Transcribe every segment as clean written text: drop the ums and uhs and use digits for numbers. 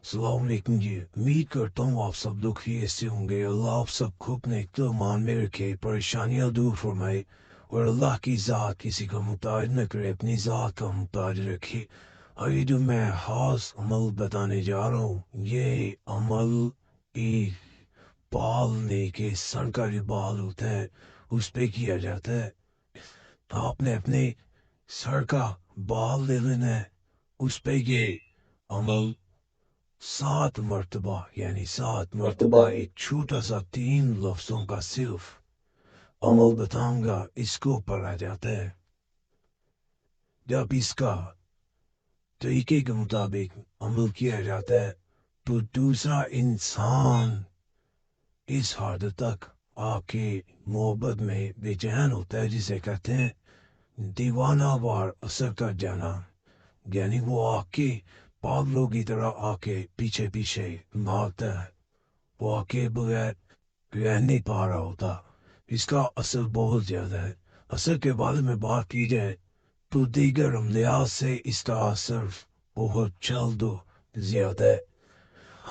السلام علیکم جی، امید کرتا ہوں آپ سب لوگ ہی ایسے ہوں گے۔ اللہ آپ سب کو اپنے امان میں رکھے، پریشانیاں دور فرمائے، اور اللہ کی ذات کسی کا محتاج نہ کرے، اپنی ذات کا محتاج رکھے۔ ابھی جو میں خاص عمل بتانے جا رہا ہوں، یہ عمل ایک بال لے کے سر کا جو بال ہوتا ہے اس پہ کیا جاتا ہے۔ آپ نے اپنے سر کا بال لے لینا ہے، اس پہ یہ عمل 7 مرتبہ، یعنی 7 مرتبہ ایک چھوٹا سا 3 لفظوں کا صرف عمل بتاؤں گا، اس کو پڑھا جاتا ہے۔ جب اس کا طریقے کے مطابق عمل کیا جاتا ہے تو دوسرا انسان اس حد تک آپ کی محبت میں بے چین ہوتا ہے جسے کہتے ہیں دیوانہ وار اثر کر جانا، یعنی وہ آپ کے پاگلوں کی طرح آ کے پیچھے پیچھے بھاگتا ہے، وہ آ کے بغیر رہ نہیں پا رہا ہوتا۔ اس کا اثر بہت زیادہ ہے۔ اثر کے بارے میں بات کی جائے تو دیگر عملیات سے اس کا اثر بہت جلد و زیادہ ہے۔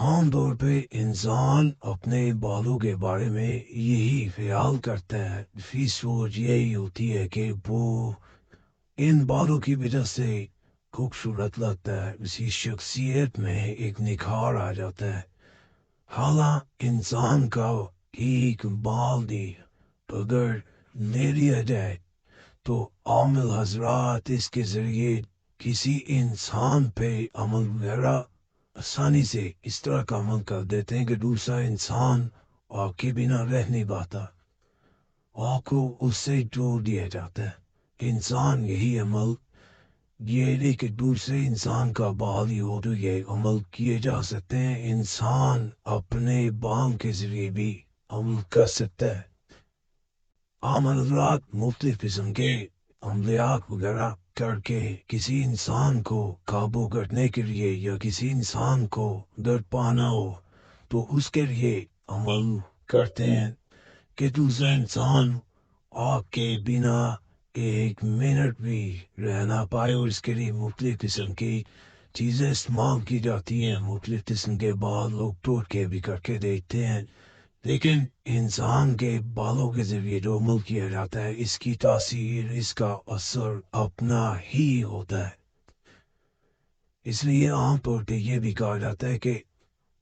عام طور پہ انسان اپنے بالوں کے بارے میں یہی خیال کرتا ہے، فی سوچ یہی ہوتی ہے کہ وہ ان بالوں کی وجہ سے خوبصورت لگتا ہے، اسی شخصیت میں ایک نکھار آ جاتا ہے۔ حالانکہ انسان کا ایک بال بھی اگر لے لیا جائے تو عامل حضرات اس کے ذریعے کسی انسان پہ عمل وغیرہ آسانی سے اس طرح کا عمل کر دیتے ہیں کہ دوسرا انسان آپ کے بنا رہ نہیں پاتا، آپ کو اس سے جوڑ دیا جاتا ہے۔ انسان یہی عمل، یہ نہیں کہ دوسرے انسان کا بال ہی ہو تو یہ عمل کیے جا سکتے ہیں، انسان اپنے بال کے ذریعے بھی عمل کر سکتا ہے۔ عملات مختلف قسم کے عملیات وغیرہ کر کے کسی انسان کو قابو کرنے کے لیے یا کسی انسان کو درد پانا ہو تو اس کے لیے عمل کرتے ہیں کہ دوسرا انسان آپ کے بنا ایک منٹ بھی رہ نہ پائے، اور اس کے لیے مختلف قسم کی چیزیں استعمال کی جاتی ہیں، مختلف قسم کے بال لوگ توڑ کے بھی کر کے دیتے ہیں، لیکن انسان کے بالوں کے ذریعے جو عمل کیا جاتا ہے اس کی تاثیر، اس کا اثر اپنا ہی ہوتا ہے۔ اس لیے عام طور پہ یہ بھی کہا جاتا ہے کہ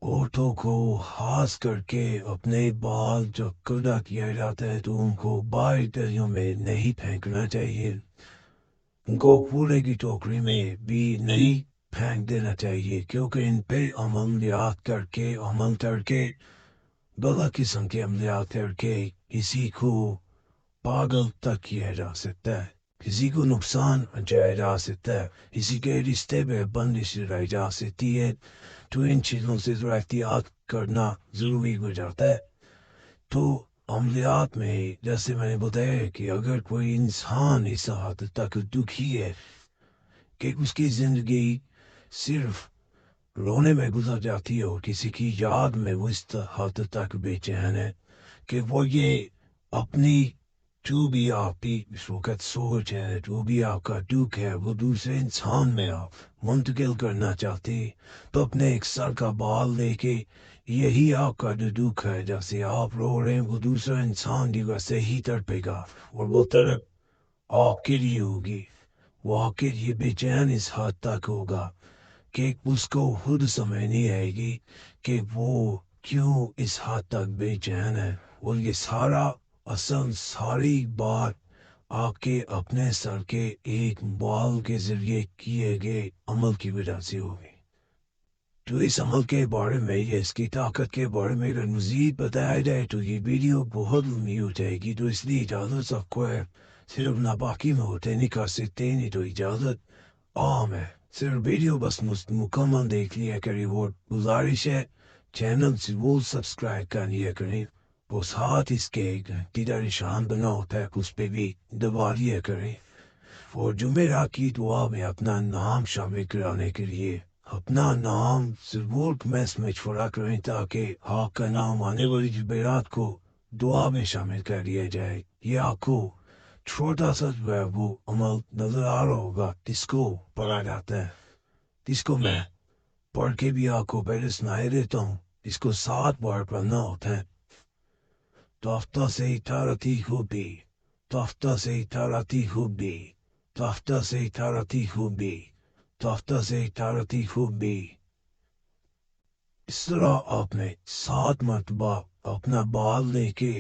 عورتوں کو خاص کر کے اپنے بال جب کردہ کیا جاتا ہے تو ان کو باہر دریا میں نہیں پھینکنا چاہیے، ان کو کوڑے کی ٹوکری میں بھی نہیں پھینک دینا چاہیے، کیونکہ ان پہ عملیات کر کے غلط قسم کے عملیات کر کے کسی کو پاگل تک کیا جا سکتا ہے، کسی کو نقصان پہنچایا جا سکتا ہے، کسی کے رشتے میں بندش لائی جا سکتی ہے، تو ان چیزوں سے ذرا احتیاط کرنا ضروری ہو جاتا ہے۔ تو عملیات میں جیسے میں نے بتایا کہ اگر کوئی انسان اس حد تک دکھی ہے کہ اس کی زندگی صرف رونے میں گزر جاتی ہے اور کسی کی یاد میں وہ اس حد تک بے چین ہے کہ وہ یہ اپنی جو بھی آپ کی اس وقت سوچ ہے، جو بھی آپ کا دکھ ہے، وہ دوسرے انسان میں آپ منتقل کرنا چاہتے ہیں، تو اپنے ایک سر کا بال لے کے یہی آپ کا جو دکھ ہے، جیسے آپ رو رہے ہیں وہ دوسرا انسان بھی ویسے ہی تڑپے گا، اور وہ تڑپ آپ کے لیے ہوگی، وہ آپ کے لیے بے چین اس حد تک ہوگا کہ اس کو خود سمجھ نہیں آئے گی کہ وہ کیوں اس حد تک بے چین ہے، اور یہ ساری بات آپ کے اپنے سر کے ایک بال کے ذریعے کیے گئے عمل کی وجہ سے ہوگی۔ تو اس عمل کے بارے میں یا اس کی طاقت کے بارے میں اگر مزید بتایا جائے تو یہ ویڈیو بہت لمبی ہو جائے گی، تو اس لیے اجازت سب کو ہے، صرف ناپاکی میں ہوتے نہیں کر سکتے، نہیں تو اجازت عام ہے، صرف ویڈیو بس مکمل دیکھ لیا کریں، اور گزارش ہے چینل سے وہ سبسکرائب کر لیا کریں، وہ ساتھ اس کے تیرا نشان بنا ہوتا ہے اس پہ بھی دبا لیا کریں، اور جمعرات کی دعا میں اپنا نام شامل کرانے کے لیے اپنا نام ضرور مشورہ کریں تاکہ آپ کا نام آنے والی جمعرات کو دعا میں شامل کر لیا جائے۔ یہ آپ کو چھوٹا سا جو ہے وہ عمل نظر آ رہا ہوگا جس کو پڑھا جاتا ہے، جس کو میں پڑھ کے بھی آپ کو پہلے سنائے دیتا ہوں. اس کو 7 بار پڑھنا ہوتا ہے. تافتہ سے تارتی خوبی، تافتہ سے تارتی خوبی، تافتہ سے تارتی خوبی، تافتہ سے تارتی خوبی. اس طرح آپ نے 7 مرتبہ اپنا بال لے کے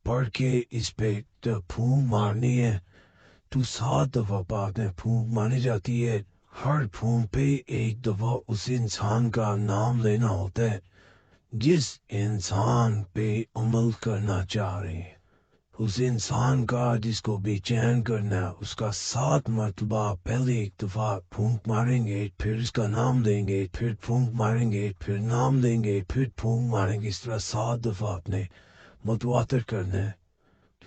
پڑھ کے اس پہ پھونک مارنی ہے. تو 7 دفعہ پاک میں پھونک ماری جاتی ہے. ہر پھونک پہ ایک دفعہ اس انسان کا نام لینا ہوتا ہے جس انسان پہ عمل کرنا چاہ رہے ہیں. اس انسان کا جس کو بے چین کرنا ہے اس کا 7 مرتبہ پہلے ایک دفعہ پھونک ماریں گے، پھر اس کا نام دیں گے، پھر پھونک ماریں گے، پھر نام دیں گے، پھر پھونک ماریں گے. اس طرح 7 دفعہ اپنے متواتر کرنا ہے.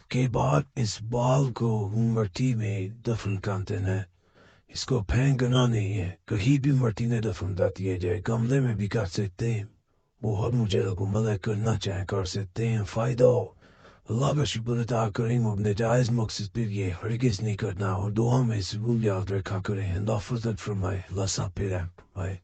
کے بعد اس بال کو مٹی میں دفن کرتے ہیں. اس کو پھینکنا نہیں ہے، کہیں بھی مٹی میں دفن کر دیا جائے. گملے میں بھی کر سکتے ہیں، بہت مجھے ملے کرنا چاہیں کر سکتے ہیں. فائدہ ہو اللہ کا شکر ادا کریں. اپنے جائز مقصد پر یہ ہرگز نہیں کرنا، اور دعا میں ضرور یاد رکھا کریں. اللہ فضل فرمائے، اللہ سب پہ رحم فرمائے.